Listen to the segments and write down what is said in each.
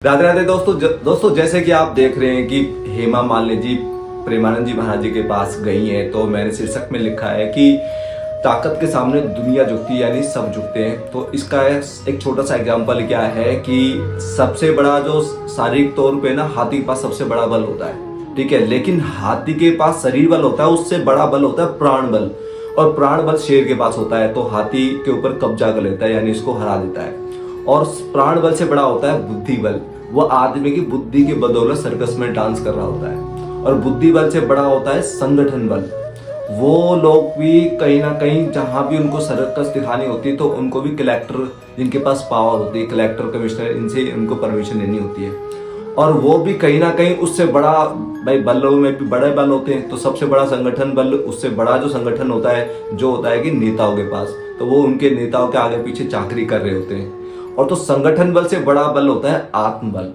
राधे राधे दोस्तों जैसे कि आप देख रहे हैं कि हेमा मालिनी जी प्रेमानंद जी महाराज जी के पास गई हैं, तो मैंने शीर्षक में लिखा है कि ताकत के सामने दुनिया झुकती है, यानी सब झुकते हैं। तो इसका एक छोटा सा एग्जांपल क्या है कि सबसे बड़ा जो शारीरिक तौर पे ना हाथी के पास सबसे बड़ा बल होता है, ठीक है, लेकिन हाथी के पास शरीर बल होता है, उससे बड़ा बल होता है प्राण बल, और प्राण बल शेर के पास होता है। तो हाथी के ऊपर कब्जा कर लेता है, यानी इसको हरा देता है। और प्राण बल से बड़ा होता है बुद्धि बल, वो आदमी की बुद्धि के बदौलत सर्कस में डांस कर रहा होता है। और बुद्धि बल से बड़ा होता है संगठन बल, वो लोग भी कहीं ना कहीं जहां भी उनको सर्कस दिखानी होती है तो उनको भी कलेक्टर, जिनके पास पावर होती है, कलेक्टर कमिश्नर, इनसे उनको परमिशन लेनी होती है। और वो भी कहीं ना कहीं उससे बड़ा, भाई बलों में भी बड़े बल होते हैं, तो सबसे बड़ा संगठन बल, उससे बड़ा जो संगठन होता है जो होता है कि नेताओं के पास, तो वो उनके नेताओं के आगे पीछे चाकरी कर रहे होते हैं। और तो संगठन बल से बड़ा बल होता है आत्मबल,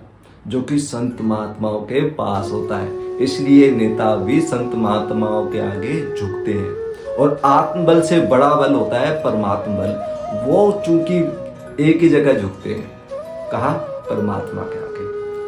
जो कि संत महात्माओं के पास होता है। इसलिए नेता भी संत महात्माओं के आगे झुकते हैं। और आत्मबल से बड़ा बल होता है परमात्मा बल, वो चूंकि एक ही जगह झुकते हैं, कहा, परमात्मा के आगे।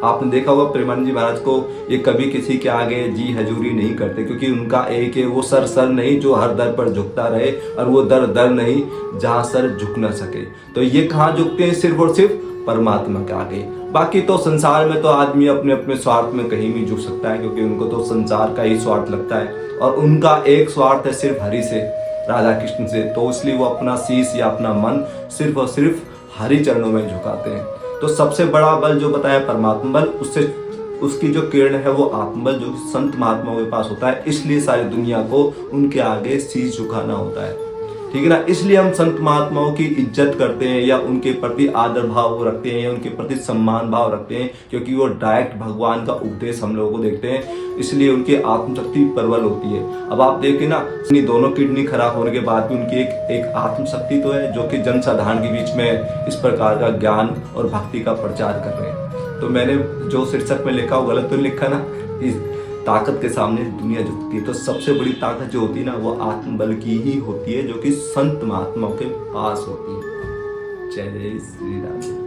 आपने देखा होगा प्रेमानंद जी महाराज को, ये कभी किसी के आगे जी हजूरी नहीं करते, क्योंकि उनका एक है वो सर नहीं जो हर दर पर झुकता रहे, और वो दर नहीं जहां सर झुक ना सके। तो ये कहाँ झुकते हैं? सिर्फ और सिर्फ परमात्मा के आगे। बाकी तो संसार में तो आदमी अपने अपने स्वार्थ में कहीं भी झुक सकता है, क्योंकि उनको तो संसार का ही स्वार्थ लगता है, और उनका एक स्वार्थ है सिर्फ हरि से, राधा कृष्ण से। तो इसलिए वो अपना शीश या अपना मन सिर्फ और सिर्फ हरि चरणों में झुकाते हैं। तो सबसे बड़ा बल जो बताया परमात्मा बल, उससे उसकी जो किरण है वो आत्मबल, जो संत महात्माओं के पास होता है। इसलिए सारी दुनिया को उनके आगे शीश झुकाना होता है, ठीक है ना। इसलिए हम संत महात्माओं की इज्जत करते हैं, या उनके प्रति आदर भाव रखते हैं, या उनके प्रति सम्मान भाव रखते हैं, क्योंकि वो डायरेक्ट भगवान का उपदेश हम लोगों को देखते हैं। इसलिए उनकी आत्मशक्ति प्रबल होती है। अब आप देखिए ना, अपनी दोनों किडनी खराब होने के बाद भी उनकी एक आत्मशक्ति तो है, जो कि जनसाधारण के बीच में इस प्रकार का ज्ञान और भक्ति का प्रचार कर रहे हैं। तो मैंने जो शीर्षक में लिखा वो गलत तो लिखा ना, ताकत के सामने दुनिया झुकती है। तो सबसे बड़ी ताकत जो होती है ना, वो आत्मबल की ही होती है, जो कि संत महात्माओं के पास होती है। जय जय श्री राम।